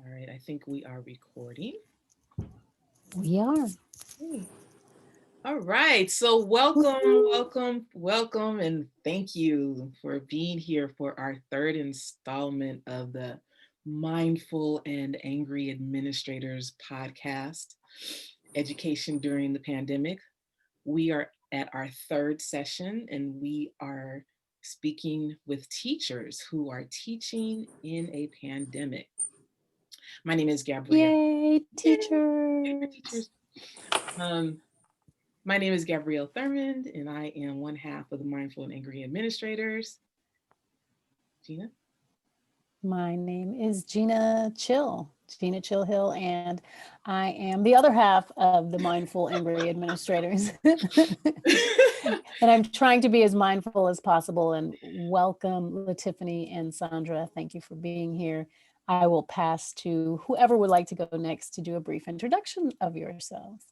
All right, I think we are recording. We are. Okay. All right, so welcome, Woohoo. welcome, welcome, and thank you for being here for our third installment of the Mindful and Angry Administrators podcast, Education During the Pandemic. We are at our third session, and we are speaking with teachers who are teaching in a pandemic. My name is Gabrielle. Yay, Yay, for teachers. teachers. Um, my name is Gabrielle Thurmond, and I am one half of the Mindful and Angry Administrators. Gina? My name is Gina Chill Hill, and I am the other half of the Mindful Angry Administrators. And I'm trying to be as mindful as possible. And welcome, Tiffany and Sandra. Thank you for being here. I will pass to whoever would like to go next to do a brief introduction of yourselves.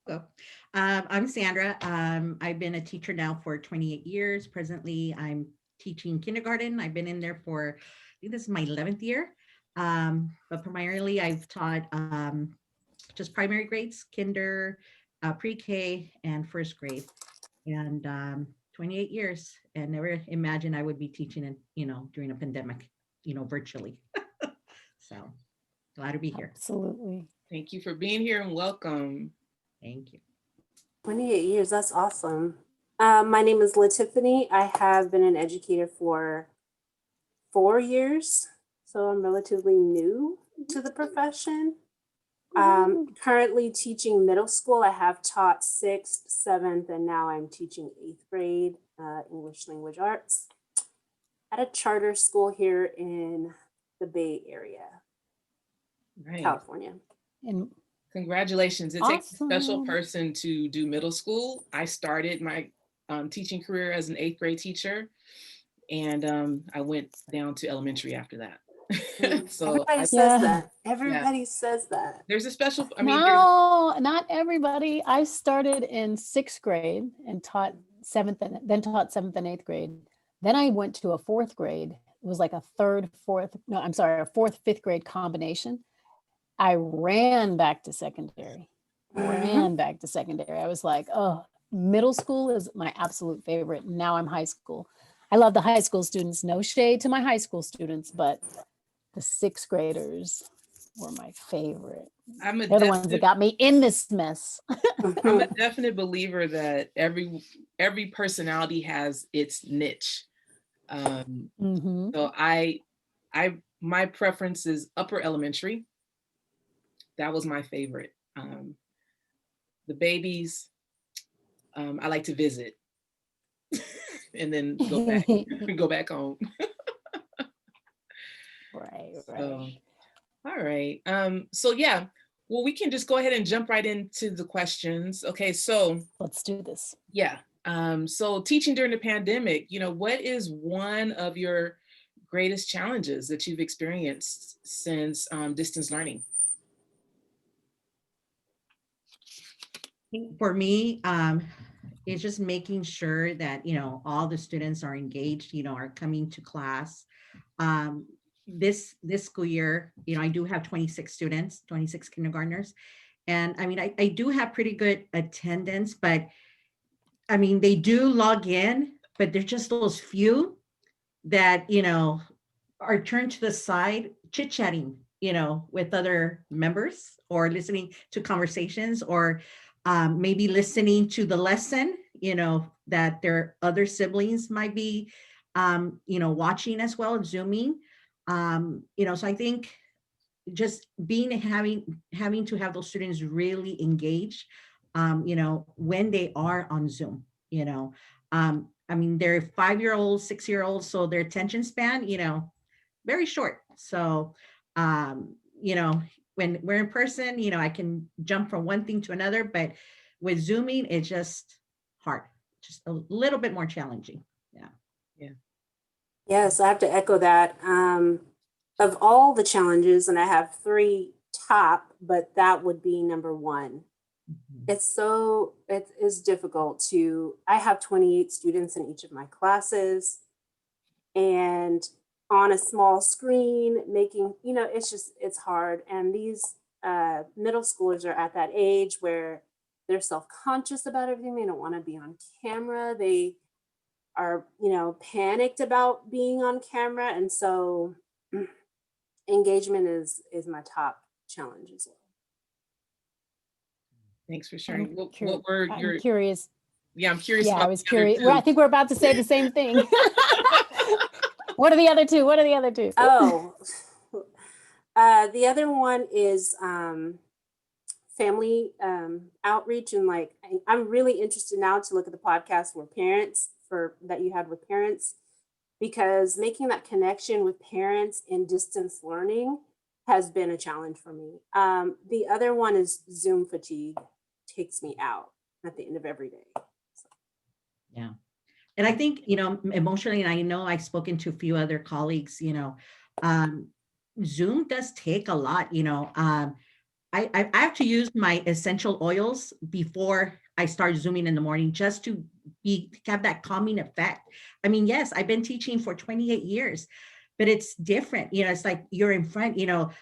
Hello. I'm Sandra. I've been a teacher now for 28 years. Presently, I'm teaching kindergarten. I've been in there for, I think this is my 11th year. But primarily, I've taught just primary grades, kinder, pre-K, and first grade. And 28 years, and never imagined I would be teaching it, during a pandemic, virtually. So glad to be here. Absolutely. Thank you for being here and welcome. Thank you. 28 years, that's awesome. My name is Tiffany. I have been an educator for 4 years, so I'm relatively new to the profession. Currently teaching middle school. I have taught 6th, 7th, and now I'm teaching 8th grade English language arts at a charter school here in the Bay Area, Right. California. And Congratulations. It takes a special Awesome. person to do middle school. I started my teaching career as an 8th grade teacher, and I went down to elementary after that. So Everybody says Yeah. that. Everybody says that. there's a special, No, not everybody. I started in 6th grade and taught 7th and then taught 7th and 8th grade. Then I went to a 4th grade. It was like a a 4th, 5th grade combination. I ran back to secondary. I was like, oh, middle school is my absolute favorite. Now I'm high school. I love the high school students. No shade to my high school students, but the 6th graders were my favorite. I'm a They're the ones that got me in this mess. I'm a definite believer that every personality has its niche. Mhm. So my preference is upper elementary. That was my favorite. The babies, I like to visit and then go back home. Right. So, all right. So yeah, well, we can just go ahead and jump right into the questions. Okay, so Let's do this. yeah. So teaching during the pandemic, what is one of your greatest challenges that you've experienced since distance learning? For me, it's just making sure that, all the students are engaged, are coming to class. This school year, I do have 26 students, 26 kindergartners. And I mean, I do have pretty good attendance, but I mean, they do log in, but they're just those few that, are turned to the side, chit-chatting, with other members or listening to conversations or maybe listening to the lesson, that their other siblings might be, watching as well, Zooming. So I think just having to have those students really engaged, when they are on Zoom, I mean, they're 5-year-olds, 6-year-olds, so their attention span, very short. So, when we're in person, I can jump from one thing to another, but with Zooming, it's just hard, just a little bit more challenging. Yeah. Yeah. Yes, I have to echo that. Of all the challenges, and I have 3 top, but that would be number 1. It is difficult I have 28 students in each of my classes, and on a small screen, making, it's hard. And these middle schoolers are at that age where they're self-conscious about everything. They don't want to be on camera. They are, panicked about being on camera. And so engagement is my top challenge as well. Thanks for sharing. What I'm were your, curious. yeah, I'm curious Yeah, about I was the other curious. Well, I two. think we're about to say the same thing. What are the other two? What are the other two? Oh, the other one is family outreach, and like I'm really interested now to look at the podcast that you had with parents, because making that connection with parents in distance learning has been a challenge for me. The other one is Zoom fatigue takes me out at the end of every day. Yeah. And I think, emotionally, and I know I've spoken to a few other colleagues, Zoom does take a lot, I have to use my essential oils before I start Zooming in the morning, just to have that calming effect. I mean, yes, I've been teaching for 28 years, but it's different. It's like you're in front,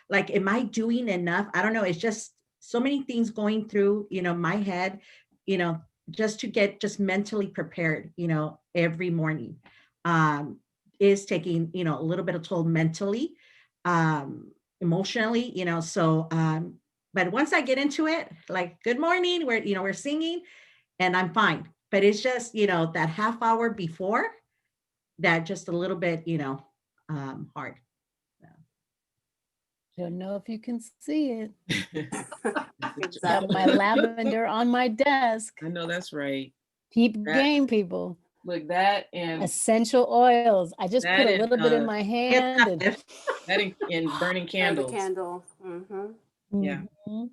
like, am I doing enough? I don't know. It's just so many things going through, my head, you know, just to get just mentally prepared, every morning, is taking, a little bit of toll mentally, emotionally, but once I get into it, like, good morning, we're singing and I'm fine. But it's just, that half hour before that, just a little bit, hard. Don't know if you can see it. Got Exactly. my lavender on my desk. I know that's right. Keep game, people. Look, that and Essential oils. I just put a and, little bit in my hand. And that and burning Light a candles. candle. Mm-hmm. Yeah. Mhm.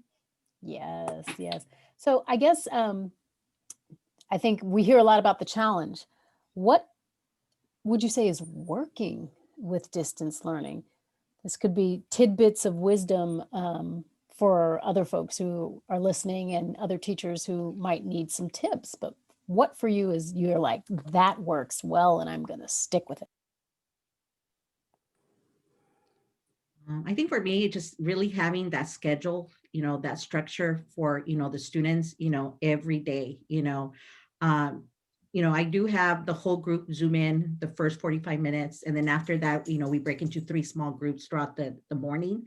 Yes, yes. So I guess I think we hear a lot about the challenge. What would you say is working with distance learning? This could be tidbits of wisdom for other folks who are listening and other teachers who might need some tips. But what for you is you're like, that works well and I'm going to stick with it? I think for me, just really having that schedule, that structure for, the students, every day, um, I do have the whole group Zoom in the first 45 minutes. And then after that, we break into 3 small groups throughout the morning.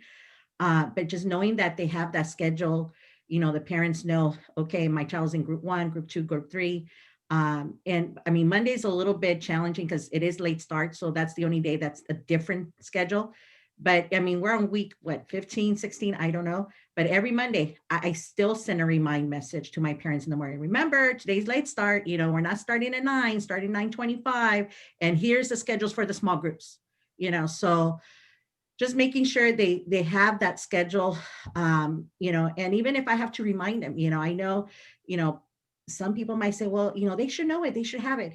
But just knowing that they have that schedule, the parents know, okay, my child's in group 1, group 2, group 3. And I mean, Monday's a little bit challenging because it is late start. So that's the only day that's a different schedule. But I mean, we're on week, 15, 16, I don't know. But every Monday, I still send a remind message to my parents in the morning. Remember, today's late start. We're not starting at 9, starting 9:25. And here's the schedules for the small groups, so just making sure they have that schedule, and even if I have to remind them, I know, some people might say, well, they should know it, they should have it.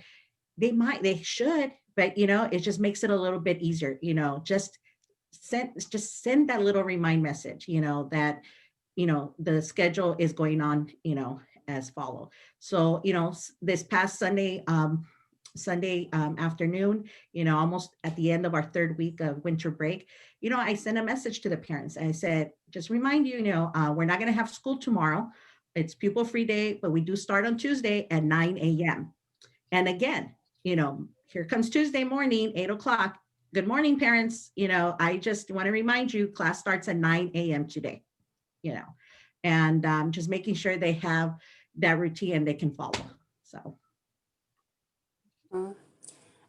They should, but it just makes it a little bit easier, just send that little remind message, that, the schedule is going on, as follow. So, this past Sunday, afternoon, almost at the end of our 3rd week of winter break, I sent a message to the parents. I said, just remind you, we're not going to have school tomorrow. It's pupil free day, but we do start on Tuesday at 9 a.m. And again, here comes Tuesday morning, 8 o'clock. Good morning, parents. I just want to remind you, class starts at 9 a.m. today, and just making sure they have that routine and they can follow. So.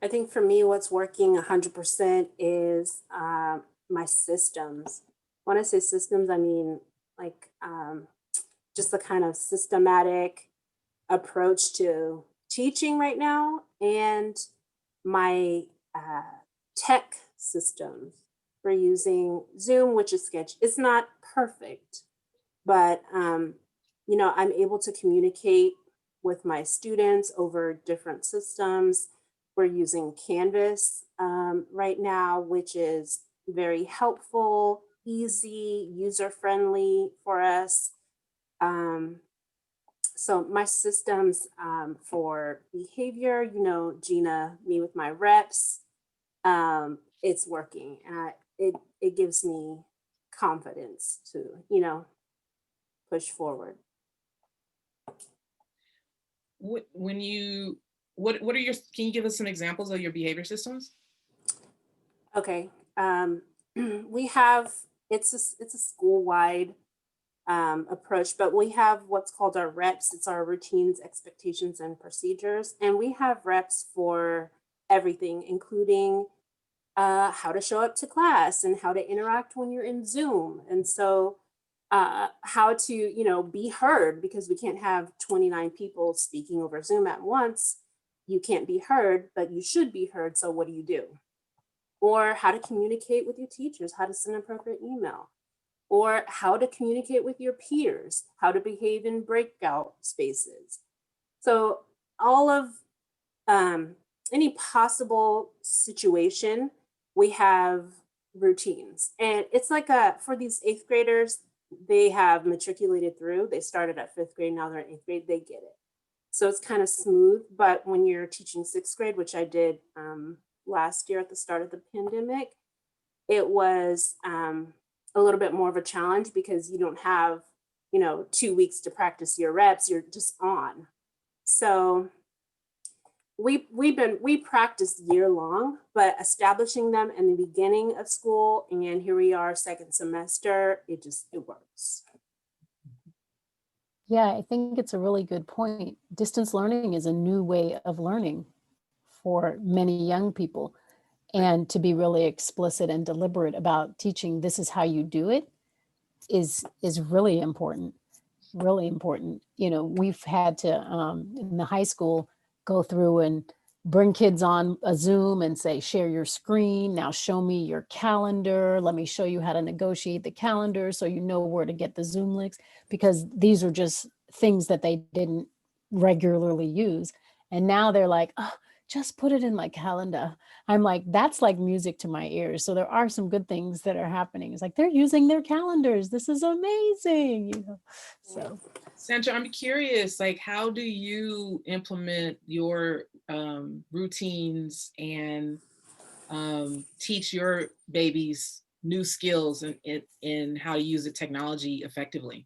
I think for me, what's working 100% is my systems. When I say systems, I mean like just the kind of systematic approach to teaching right now, and my tech systems for using Zoom, which is Sketch. It's not perfect, but I'm able to communicate with my students over different systems. We're using Canvas right now, which is very helpful, easy, user-friendly for us. So my systems for behavior, Gina, me with my reps, it's working. And it gives me confidence to, push forward. When you, what are your, can you give us some examples of your behavior systems? Okay. We have, it's a school-wide approach, but we have what's called our reps. It's our routines, expectations, and procedures. And we have reps for everything, including how to show up to class and how to interact when you're in Zoom. And so how to, be heard, because we can't have 29 people speaking over Zoom at once. You can't be heard, but you should be heard. So what do you do? Or how to communicate with your teachers, how to send an appropriate email, or how to communicate with your peers, how to behave in breakout spaces. So all of any possible situation, we have routines. And it's like for these 8th graders, they have matriculated through. They started at 5th grade, now they're in 8th grade, they get it. So it's kind of smooth. But when you're teaching 6th grade, which I did last year at the start of the pandemic, it was a little bit more of a challenge because you don't have, 2 weeks to practice your reps, you're just on. So we practiced year long, but establishing them in the beginning of school, and here we are, second semester, it works. Yeah, I think it's a really good point. Distance learning is a new way of learning for many young people. And to be really explicit and deliberate about teaching this is how you do it is really important, really important. We've had to, in the high school, go through and bring kids on a Zoom and say, share your screen. Now show me your calendar. Let me show you how to negotiate the calendar so you know where to get the Zoom links, because these are just things that they didn't regularly use. And now they're like, oh, just put it in my calendar. I'm like, that's like music to my ears. So there are some good things that are happening. It's like they're using their calendars. This is amazing. So Sandra, I'm curious, like, how do you implement your routines and teach your babies new skills in how to use the technology effectively?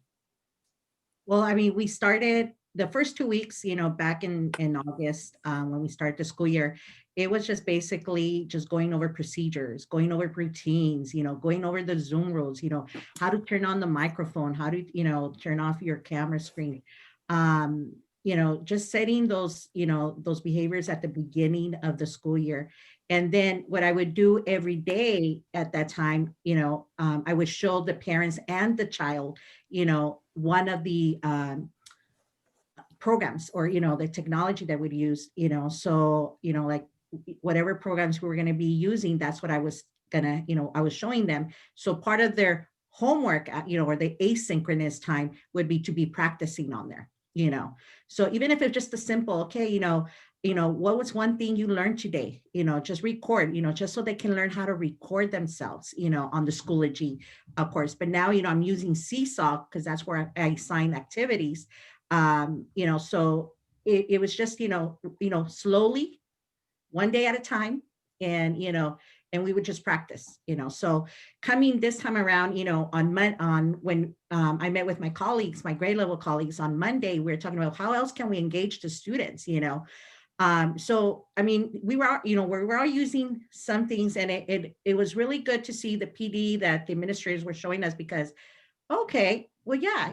Well, I mean, we started the first 2 weeks, back in August, when we started the school year. It was just basically just going over procedures, going over routines, going over the Zoom rules, how to turn on the microphone, how to, turn off your camera screen. Just setting those, those behaviors at the beginning of the school year. And then what I would do every day at that time, I would show the parents and the child, one of the programs or, the technology that we'd use, so, like whatever programs we were going to be using, that's what I was gonna, I was showing them. So part of their homework, or the asynchronous time would be to be practicing on there, so even if it's just a simple, okay, what was one thing you learned today? Just record, just so they can learn how to record themselves, on the Schoology, of course. But now, I'm using Seesaw because that's where I assign activities. So it was just, slowly, one day at a time, and, and we would just practice, so coming this time around, on when I met with my colleagues, my grade level colleagues on Monday, we were talking about how else can we engage the students, so, I mean, we were all using some things, and it was really good to see the PD that the administrators were showing us, because, okay, well, yeah,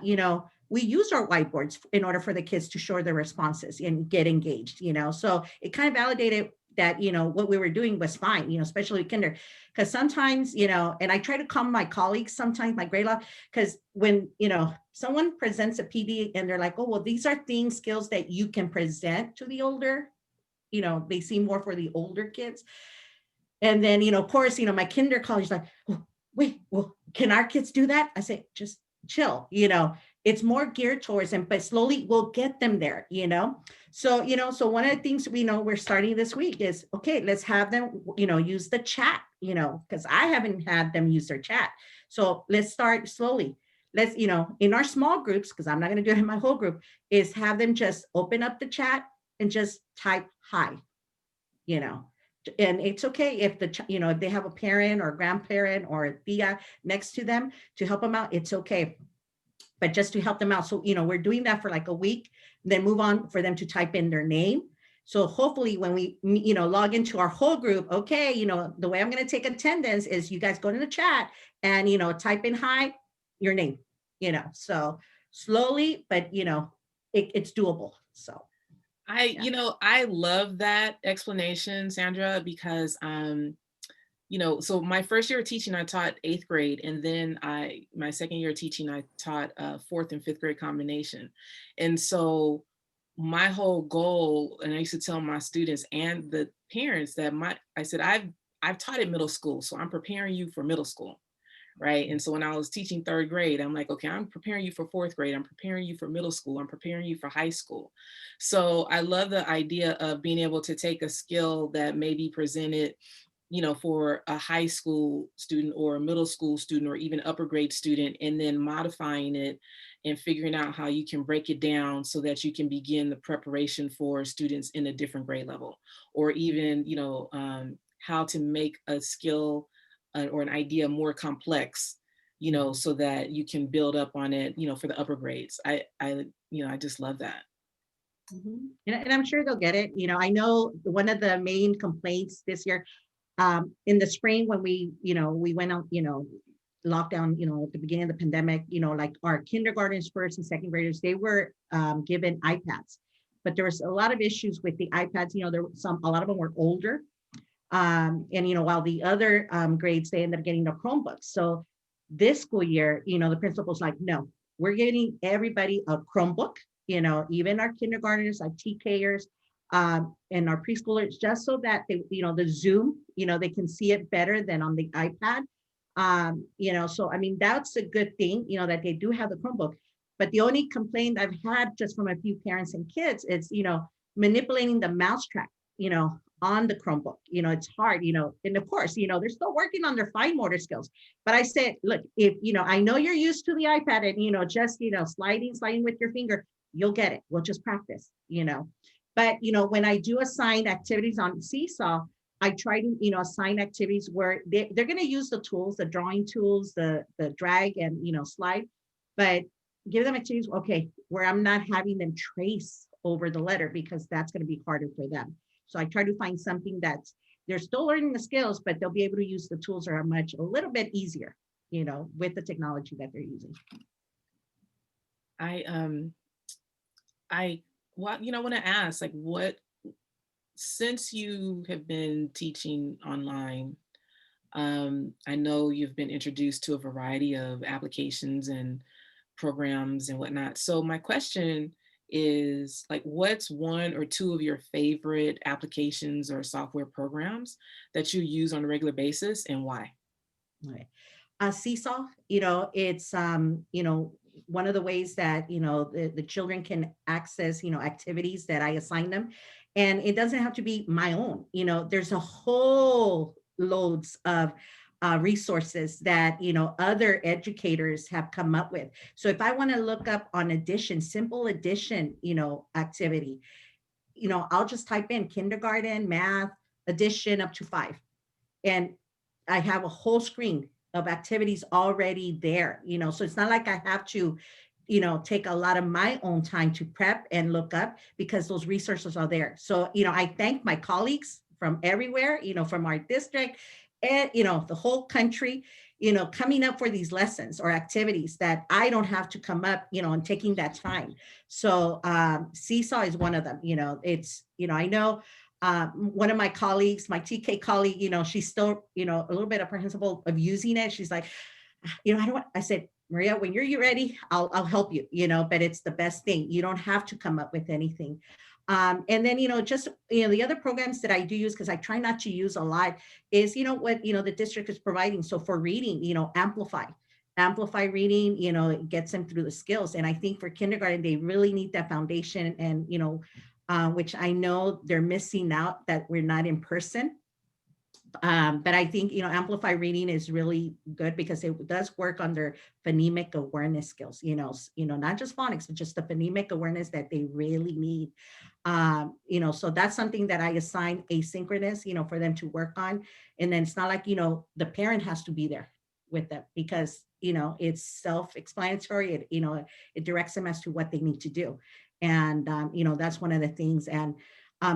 we use our whiteboards in order for the kids to show their responses and get engaged, so it kind of validated that, what we were doing was fine, especially kinder, because sometimes, and I try to calm my colleagues sometimes, my grade level, because when, someone presents a PD and they're like, oh, well, these are things, skills that you can present to the older, they seem more for the older kids. And then, of course, my kinder colleagues like, oh, wait, well, can our kids do that? I say, just chill, it's more geared towards them, but slowly we'll get them there, So, so one of the things we're starting this week is, okay, let's have them, use the chat, because I haven't had them use their chat. So let's start slowly. Let's, in our small groups, because I'm not going to do it in my whole group, is have them just open up the chat and just type hi, And it's okay if if they have a parent or grandparent or a tia next to them to help them out, it's okay. But just to help them out. So, we're doing that for like a week, then move on for them to type in their name. So hopefully when we, log into our whole group, okay, the way I'm going to take attendance is you guys go to the chat and, type in hi, your name, so slowly, but, it's doable. So. I love that explanation, Sandra, because so my first year of teaching, I taught 8th grade, and then my second year of teaching, I taught 4th and 5th grade combination. And so my whole goal, and I used to tell my students and the parents that I said, I've taught at middle school, so I'm preparing you for middle school. Right. And so when I was teaching 3rd grade, I'm like, okay, I'm preparing you for 4th grade. I'm preparing you for middle school. I'm preparing you for high school. So I love the idea of being able to take a skill that may be presented, for a high school student or a middle school student or even upper grade student, and then modifying it and figuring out how you can break it down so that you can begin the preparation for students in a different grade level, or even, how to make a skill or an idea more complex, so that you can build up on it, for the upper grades. I just love that. Mhm. And I'm sure they'll get it. I know one of the main complaints this year, in the spring when we went out, lockdown, at the beginning of the pandemic, like our kindergartens, first and second graders, they were given iPads, but there was a lot of issues with the iPads. A lot of them were older. And while the other grades, they ended up getting the Chromebooks. So this school year, the principal's like, no, we're getting everybody a Chromebook, even our kindergartners, our TKers, and our preschoolers, just so that they, the Zoom, they can see it better than on the iPad. So I mean, that's a good thing, that they do have the Chromebook. But the only complaint I've had just from a few parents and kids is, manipulating the mouse track, on the Chromebook. It's hard, and of course, they're still working on their fine motor skills. But I said, look, if, I know you're used to the iPad and, just, sliding with your finger, you'll get it. We'll just practice, But, when I do assign activities on Seesaw, I try to, assign activities where they're going to use the tools, the drawing tools, the drag and, slide, but give them activities, okay, where I'm not having them trace over the letter, because that's going to be harder for them. So I try to find something that's, they're still learning the skills, but they'll be able to use the tools that are a little bit easier, with the technology that they're using. I want to ask, like, since you have been teaching online, I know you've been introduced to a variety of applications and programs and whatnot. So my question is, like, what's one or two of your favorite applications or software programs that you use on a regular basis, and why? Right. Seesaw, it's, one of the ways that, the children can access, activities that I assign them. And it doesn't have to be my own, there's a whole loads of resources that, other educators have come up with. So if I want to look up on addition, simple addition, activity, I'll just type in kindergarten, math, addition up to 5. And I have a whole screen of activities already there, so it's not like I have to, take a lot of my own time to prep and look up, because those resources are there. So, I thank my colleagues from everywhere, from our district and, the whole country, coming up for these lessons or activities that I don't have to come up, and taking that time. So Seesaw is one of them, it's, I know one of my colleagues, my TK colleague, she's still, a little bit apprehensive of using it. She's like, I said, Maria, when you're ready, I'll help you, but it's the best thing. You don't have to come up with anything. And then, just, the other programs that I do use, because I try not to use a lot, is, what, the district is providing. So for reading, amplify reading, it gets them through the skills. And I think for kindergarten, they really need that foundation, and, which I know they're missing out, that we're not in person. But I think, Amplify reading is really good because it does work on their phonemic awareness skills, not just phonics, but just the phonemic awareness that they really need. So that's something that I assign asynchronous, for them to work on. And then it's not like, the parent has to be there with them because, it's self-explanatory. It directs them as to what they need to do. And, that's one of the things. And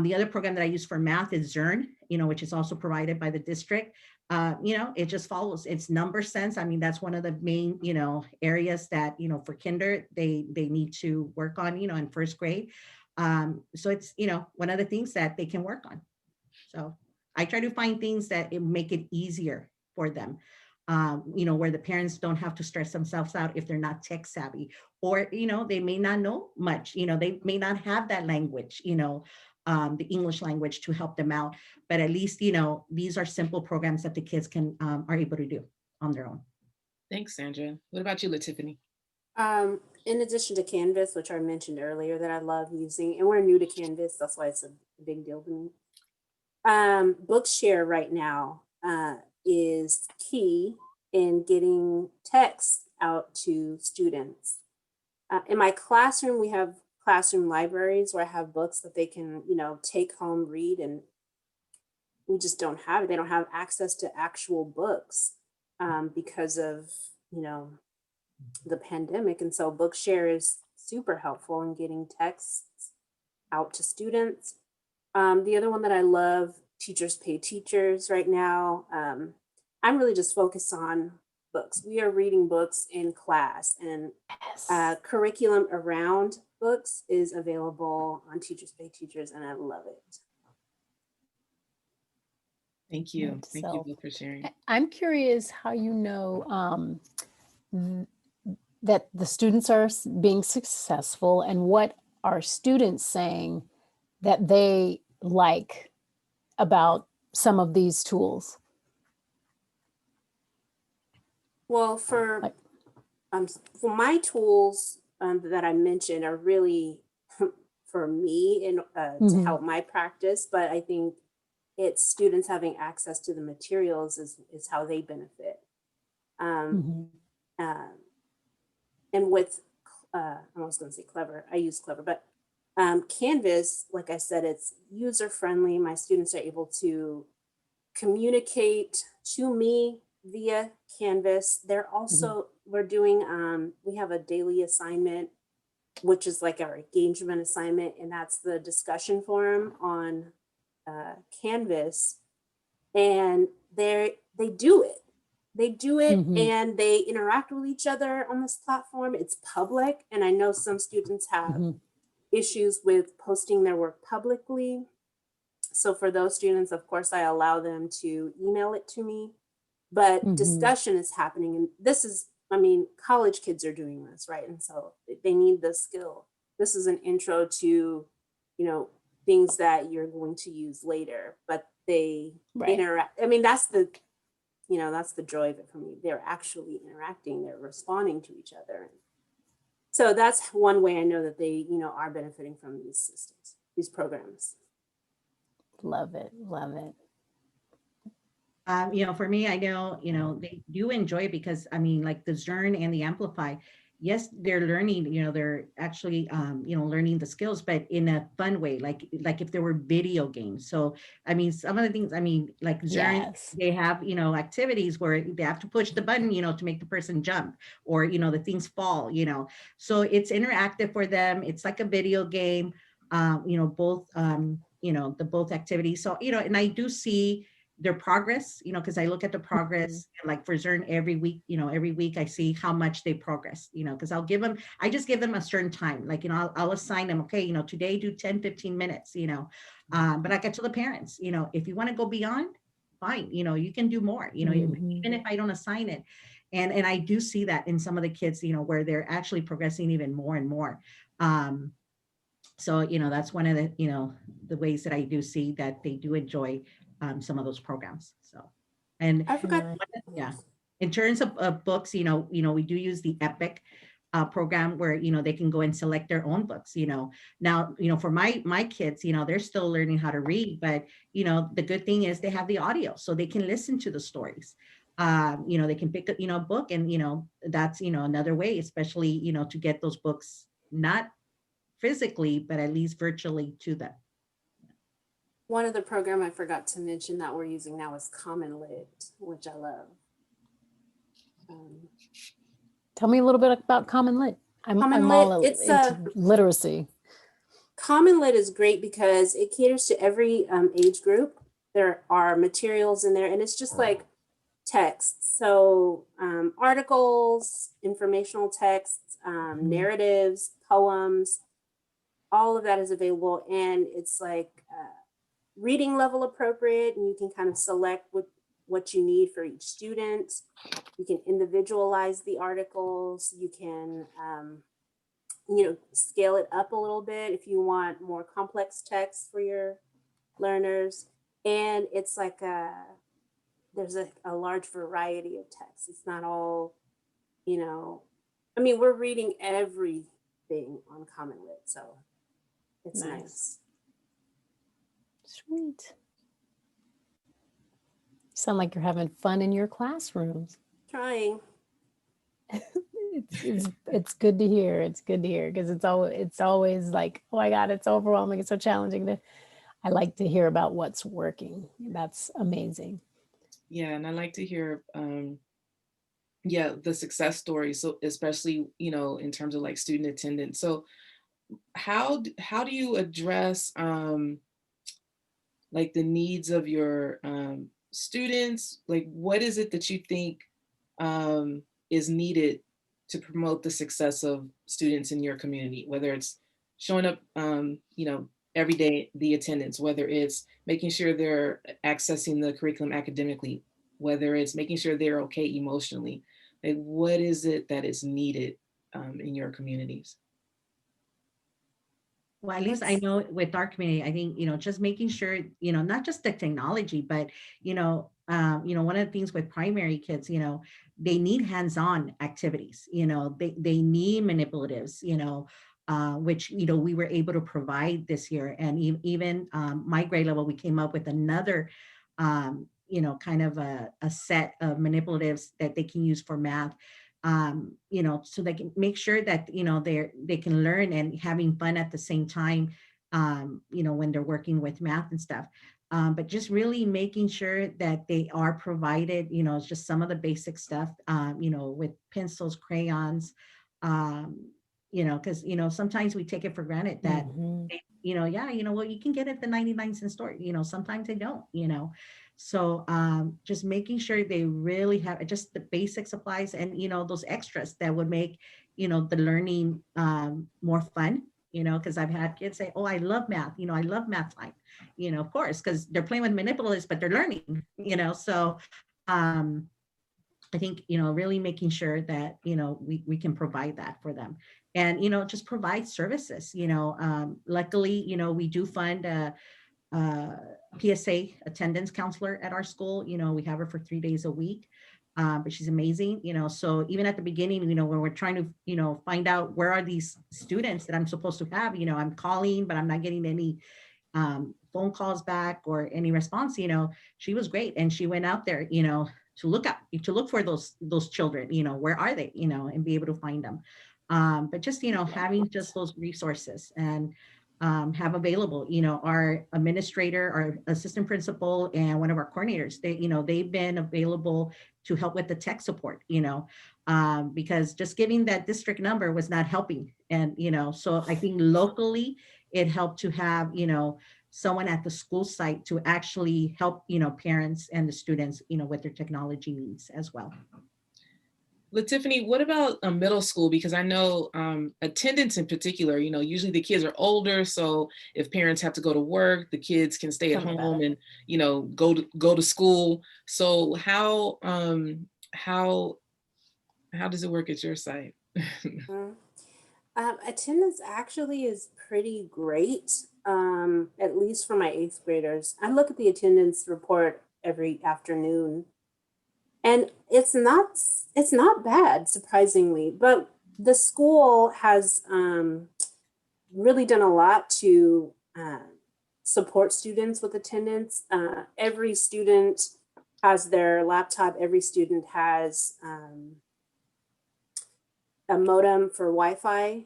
the other program that I use for math is Zern, which is also provided by the district. It just follows its number sense. I mean, that's one of the main, areas that, for kinder, they need to work on, in first grade. So it's, one of the things that they can work on. So I try to find things that make it easier for them. Where the parents don't have to stress themselves out if they're not tech savvy, or, they may not know much, they may not have that language, the English language to help them out. But at least, these are simple programs that the kids are able to do on their own. Thanks, Sandra. What about you, Tiffany? In addition to Canvas, which I mentioned earlier that I love using, and we're new to Canvas, that's why it's a big deal to me. Bookshare right now is key in getting text out to students. In my classroom, we have classroom libraries where I have books that they can, take home, read, and we just don't have it. They don't have access to actual books because of, the pandemic. And so Bookshare is super helpful in getting texts out to students. The other one that I love, Teachers Pay Teachers right now. I'm really just focused on books. We are reading books in class, and curriculum around books is available on Teachers Pay Teachers, and I love it. Thank you. Thank you both for sharing. I'm curious how you know that the students are being successful, and what are students saying that they like about some of these tools? Well, for my tools that I mentioned are really for me and to help my practice, but I think it's students having access to the materials is how they benefit. And with, I was going to say Clever, I use Clever, but Canvas, like I said, it's user friendly. My students are able to communicate to me via Canvas. They're also, we're doing, we have a daily assignment, which is like our engagement assignment, and that's the discussion forum on Canvas. And they do it. They do it and they interact with each other on this platform. It's public. And I know some students have issues with posting their work publicly. So for those students, of course, I allow them to email it to me, but discussion is happening. And this is, college kids are doing this, right? And so they need this skill. This is an intro to, things that you're going to use later, but they interact. That's the joy of it for me. They're actually interacting, they're responding to each other. So that's one way I know that they, are benefiting from these systems, these programs. Love it. Love it. For me, I know, they do enjoy it because, like the Zern and the Amplify, yes, they're learning, they're actually, learning the skills, but in a fun way, like if there were video games. So, some of the things, like Zern, they have, activities where they have to push the button, to make the person jump, or, the things fall, so it's interactive for them. It's like a video game, both, both activities. So, and I do see their progress, because I look at the progress, like for Zern every week I see how much they progress, because I just give them a certain time, like, I'll assign them, okay, today do 10, 15 minutes, but I get to the parents, if you want to go beyond, fine, you can do more, even if I don't assign it. And I do see that in some of the kids, where they're actually progressing even more and more. So, that's one of the ways that I do see that they do enjoy some of those programs. So, and I forgot. in terms of books, we do use the Epic program where, they can go and select their own books. Now, for my kids, they're still learning how to read, but the good thing is they have the audio, so they can listen to the stories. They can pick a book, and that's another way, especially to get those books, not physically but at least virtually, to them. One other program I forgot to mention that we're using now is Common Lit, which I love. Tell me a little bit about Common Lit. I'm all into literacy. Common Lit is great because it caters to every age group. There are materials in there, and it's just like texts. So articles, informational texts, narratives, poems, all of that is available. And it's like reading level appropriate, and you can kind of select what you need for each student. You can individualize the articles. You can, scale it up a little bit if you want more complex text for your learners. And it's like there's a large variety of texts. It's not all, we're reading everything on Common Lit, so it's nice. Sweet. You sound like you're having fun in your classrooms. Trying. It's good to hear. It's good to hear, because it's always like, oh my God, it's overwhelming. It's so challenging. I like to hear about what's working. That's amazing. Yeah, and I like to hear the success stories. So especially, in terms of like student attendance. So how do you address like the needs of your students? Like, what is it that you think is needed to promote the success of students in your community, whether it's showing up, every day, the attendance, whether it's making sure they're accessing the curriculum academically, whether it's making sure they're okay emotionally? Like, what is it that is needed in your communities? Well, at least I know with our community, I think, just making sure, not just the technology, but, one of the things with primary kids, they need hands-on activities, they need manipulatives, which, we were able to provide this year. And even my grade level, we came up with another, kind of a set of manipulatives that they can use for math. So they can make sure that, they can learn and having fun at the same time, when they're working with math and stuff. But just really making sure that they are provided, it's just some of the basic stuff, with pencils, crayons, because, sometimes we take it for granted that, well, you can get it at the 99-cent store, sometimes they don't, So just making sure they really have just the basic supplies and, those extras that would make, the learning more fun, because I've had kids say, oh, I love math. I love math time, of course, because they're playing with manipulatives, but they're learning, So I think, really making sure that, we can provide that for them and, just provide services, luckily, we do fund PSA attendance counselor at our school. We have her for 3 days a week, but she's amazing. So even at the beginning, when we're trying to, find out where are these students that I'm supposed to have, I'm calling, but I'm not getting any phone calls back or any response. She was great, and she went out there, to look for those children. Where are they? And be able to find them. But just having just those resources and have available, our administrator, our assistant principal, and one of our coordinators, they've been available to help with the tech support, because just giving that district number was not helping. And, so I think locally it helped to have, someone at the school site to actually help, parents and the students, with their technology needs as well. Tiffany, what about middle school? Because I know attendance in particular, usually the kids are older. So if parents have to go to work, the kids can stay at home and, go to school. So how does it work at your site? Attendance actually is pretty great, at least for my 8th graders. I look at the attendance report every afternoon, and it's not bad, surprisingly. But the school has really done a lot to support students with attendance. Every student has their laptop. Every student has a modem for Wi-Fi.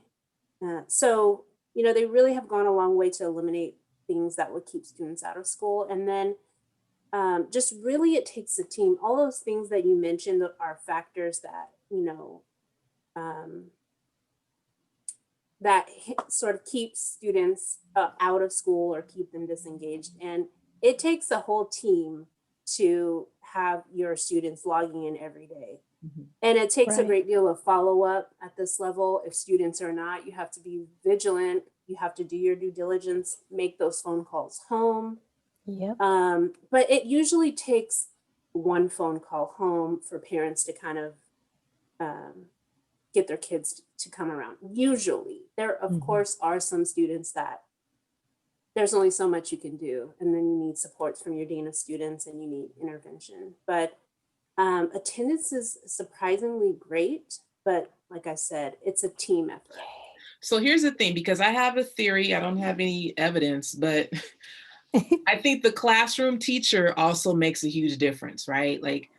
So, you know, they really have gone a long way to eliminate things that would keep students out of school. And then just really it takes a team. All those things that you mentioned are factors that, you know, that sort of keeps students out of school or keep them disengaged. And it takes a whole team to have your students logging in every day. Mhm. And it takes a Right. great deal of follow-up at this level. If students are not, you have to be vigilant. You have to do your due diligence, make those phone calls home. Yep. But it usually takes one phone call home for parents to kind of get their kids to come around. Usually, there of Mhm. course are some students that there's only so much you can do, and then you need supports from your dean of students and you need intervention. But attendance is surprisingly great, but like I said, it's a team effort. So here's the thing, because I have a theory, I don't have any evidence, but I think the classroom teacher also makes a huge difference, right? Like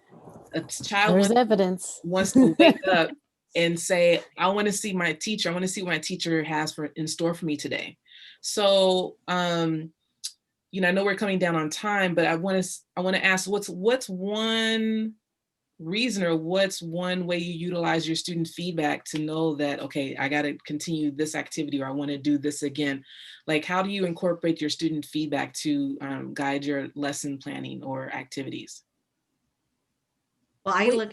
a child There's evidence. wants to wake up and say, I want to see my teacher. I want to see what my teacher has in store for me today. So, you know, I know we're coming down on time, but I want to ask, what's one reason or what's one way you utilize your student feedback to know that, okay, I got to continue this activity or I want to do this again? Like, how do you incorporate your student feedback to guide your lesson planning or activities? Well, I Wait. look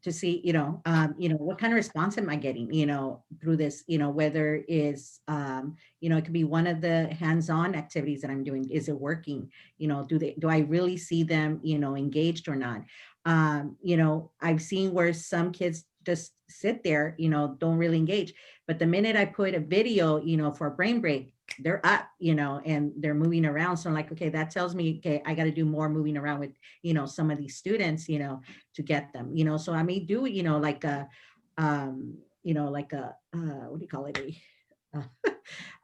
to see, what kind of response am I getting, through this, whether is, it could be one of the hands-on activities that I'm doing. Is it working? Do I really see them, engaged or not? I've seen where some kids just sit there, don't really engage. But the minute I put a video, for a brain break, they're up, and they're moving around. So I'm like, okay, that tells me, okay, I got to do more moving around with, some of these students, to get them, so I may do, like a, like a, what do you call it?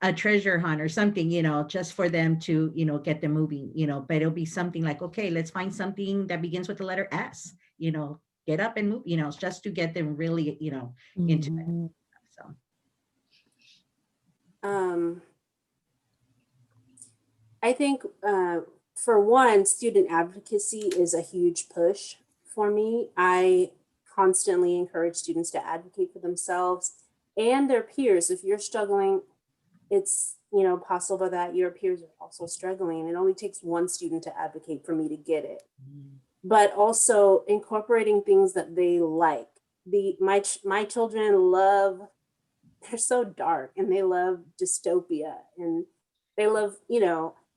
A treasure hunt or something, just for them to, get them moving, but it'll be something like, okay, let's find something that begins with the letter S, get up and move, just to get them really, into it. Mhm. So. I think for one, student advocacy is a huge push for me. I constantly encourage students to advocate for themselves and their peers. If you're struggling, it's possible that your peers are also struggling. It only takes one student to advocate for me to get it. But also incorporating things that they like. My children love, they're so dark and they love dystopia and they love,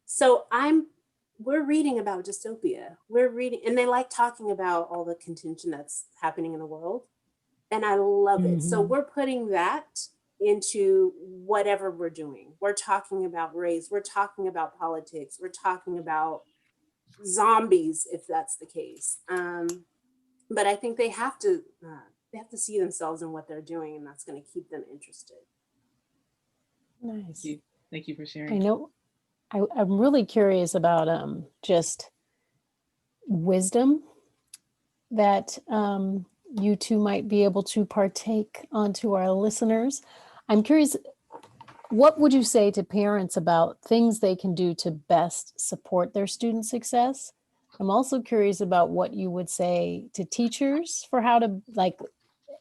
so we're reading about dystopia. We're reading, and they like talking about all the contention that's happening in the world. And I love it. So Mhm. we're putting that into whatever we're doing. We're talking about race, we're talking about politics, we're talking about zombies, if that's the case. But I think they have to see themselves in what they're doing, and that's going to keep them interested. Nice. Thank you for I sharing. know. I'm really curious about just wisdom that you two might be able to partake onto our listeners. I'm curious, what would you say to parents about things they can do to best support their student success? I'm also curious about what you would say to teachers for how to, like,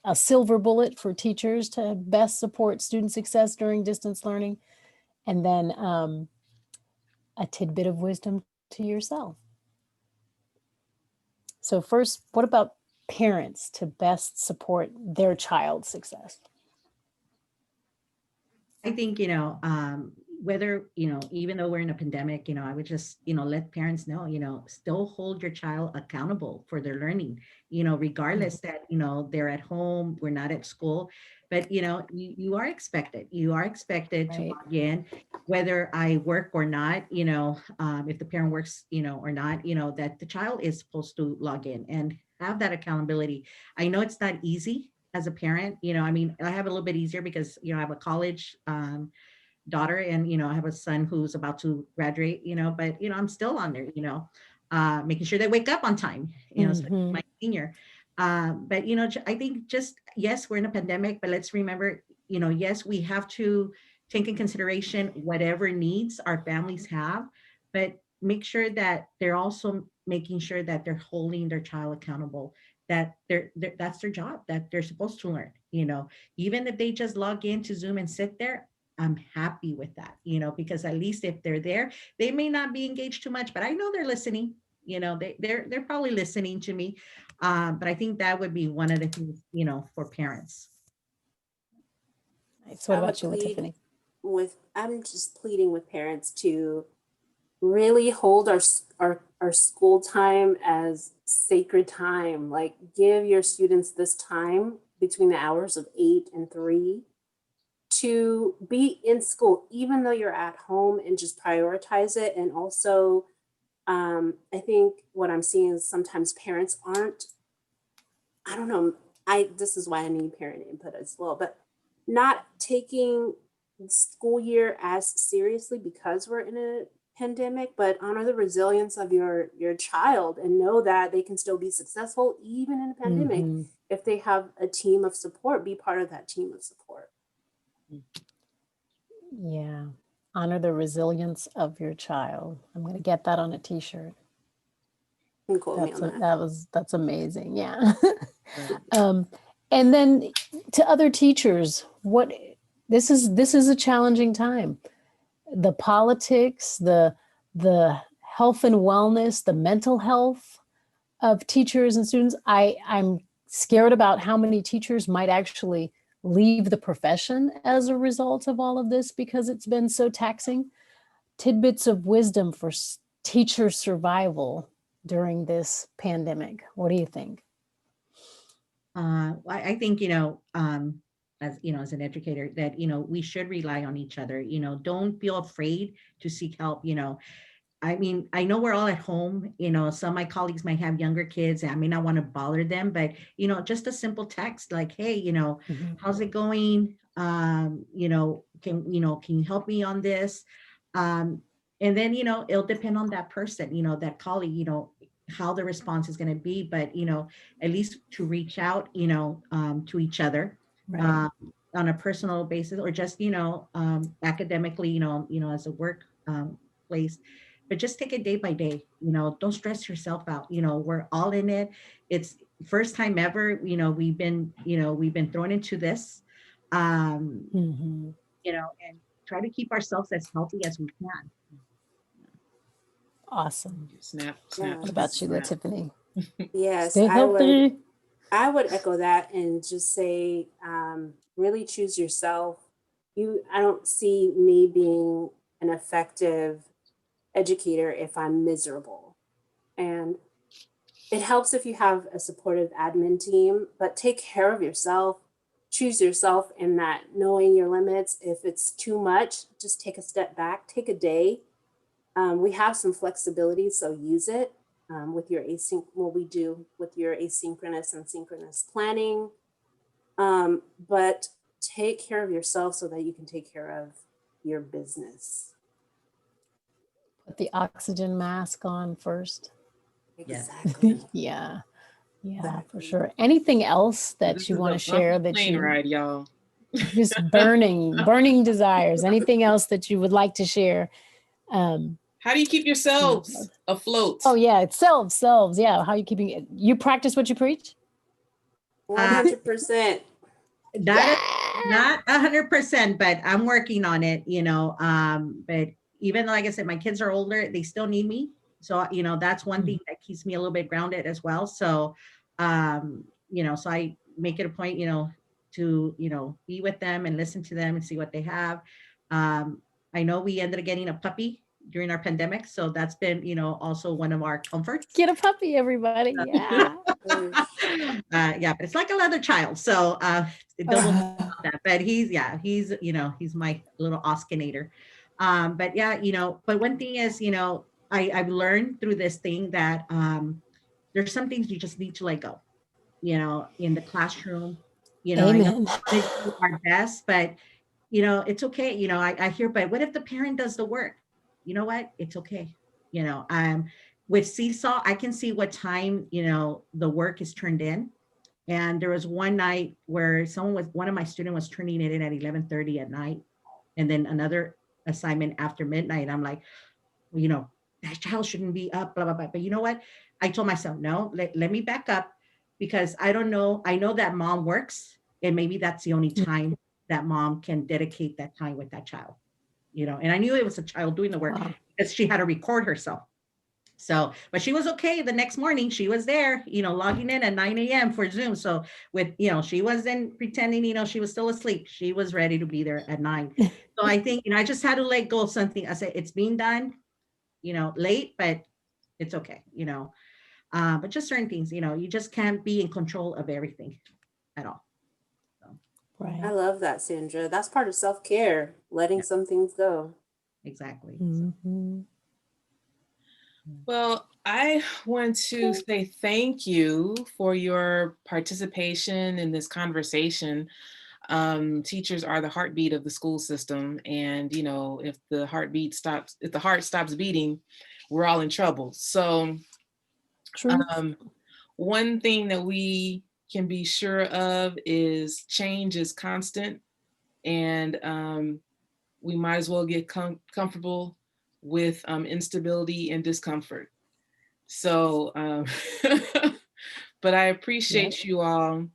a silver bullet for teachers to best support student success during distance learning. And then a tidbit of wisdom to yourself. So first, what about parents to best support their child's success? I think, whether, even though we're in a pandemic, I would just, let parents know, still hold your child accountable for their learning, regardless that, they're at home, we're not at school, but, you are expected, to Right. log in, whether I work or not, if the parent works, or not, that the child is supposed to log in and have that accountability. I know it's not easy, as a parent. I mean, I have a little bit easier because, I have a college daughter, and, I have a son who's about to graduate, but, I'm still on there, making sure they wake up on time, especially my senior. But, I think just, yes, we're in a pandemic, but let's remember, yes, we have to take in consideration whatever needs our families have, but make sure that they're also making sure that they're holding their child accountable, that that's their job, that they're supposed to learn, even if they just log into Zoom and sit there. I'm happy with that, because at least if they're there, they may not be engaged too much, but I know they're listening. They're probably listening to me. But I think that would be one of the things, for parents. Nice. What about you, Tiffany? I'm just pleading with parents to really hold our school time as sacred time. Like, give your students this time between the hours of 8 and 3 to be in school, even though you're at home, and just prioritize it. And also, I think what I'm seeing is sometimes parents aren't, I don't know, this is why I need parent input as well, but not taking the school year as seriously because we're in a pandemic, but honor the resilience of your child and know that they can still be successful even in a pandemic. If they have a team of support, be part of that team of support. Yeah. Honor the resilience of your child. I'm going to get that on a t-shirt. That's amazing. Yeah. And then to other teachers, this is a challenging time. The politics, the health and wellness, the mental health of teachers and students. I'm scared about how many teachers might actually leave the profession as a result of all of this because it's been so taxing. Tidbits of wisdom for teacher survival during this pandemic. What do you think? I think, as an educator, that, we should rely on each other. Don't feel afraid to seek help. I mean, I know we're all at home, some of my colleagues might have younger kids and I may not want to bother them, but, just a simple text like, hey, how's it going? Can you help me on this? And then, it'll depend on that person, that colleague, how the response is going to be, but, at least to reach out, to each other. Right. On a personal basis, or just, academically, as a work place. But just take it day by day, don't stress yourself out. We're all in it. It's first time ever, we've been thrown into this, and try to keep ourselves as healthy as we can. Awesome. Snap. What about you, Tiffany? Yes, Stay healthy. I would echo that and just say, really choose yourself. I don't see me being an effective educator if I'm miserable. And it helps if you have a supportive admin team, but take care of yourself. Choose yourself in that, knowing your limits. If it's too much, just take a step back, take a day. We have some flexibility, so use it with your we do with your asynchronous and synchronous planning. But take care of yourself so that you can take care of your business. Put the oxygen mask on first. Exactly. Yeah, for sure. Anything else that you want to share that plane ride, y'all. Just burning desires. Anything else that you would like to share? How do you keep yourselves afloat? Oh yeah, it's selves. Yeah, how are you keeping it? You practice what you preach? 100%. Not 100%, but I'm working on it, but even though, like I said, my kids are older, they still need me. So, that's one thing that keeps me a little bit grounded as well. So, so I make it a point, to, be with them and listen to them and see what they have. I know we ended up getting a puppy during our pandemic. So that's been, also one of our comforts. Get a puppy, everybody. Yeah. Yeah, but it's like a leather child. So but he's my little Oscinator. But yeah, but one thing is, I've learned through this thing that there's some things you just need to let go, in the classroom, I know Amen. we want to do our best, but it's okay. I hear, but what if the parent does the work? You know what? It's okay. With Seesaw, I can see what time, the work is turned in. And there was one night where one of my students was turning it in at 11:30 at night. And then another assignment after midnight. I'm like, well, that child shouldn't be up, blah, blah, blah. But you know what? I told myself, no, let me back up, because I don't know. I know that mom works, and maybe that's the only time that mom can dedicate that time with that child, and I knew it was a child doing the work Wow. because she had to record herself. So, but she was okay. The next morning she was there, logging in at 9 a.m. for Zoom. So she wasn't pretending, she was still asleep. She was ready to be there at 9. So I think, I just had to let go of something. I said, it's being done, late, but it's okay, but just certain things, you just can't be in control of everything at all. So, Right. I love that, Sandra. That's part of self-care, letting some things go. exactly. Mhm. Well, I want to say thank you for your participation in this conversation. Teachers are the heartbeat of the school system. And, if the heart stops beating, we're all in trouble. So True. one thing that we can be sure of is change is constant. And we might as well get comfortable with instability and discomfort. So, but I appreciate you all.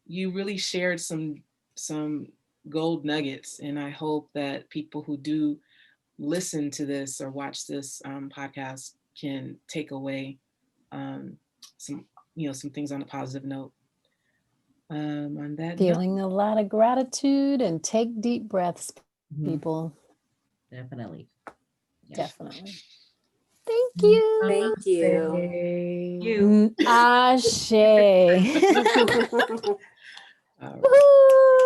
You really shared some gold nuggets, and I hope that people who do listen to this or watch this podcast can take away some some things on a positive note. On that note, Feeling a lot of gratitude, and take deep breaths, people. Definitely. Yeah. Definitely. Thank you. Thank you. You. Ashe. all right. Woo-hoo.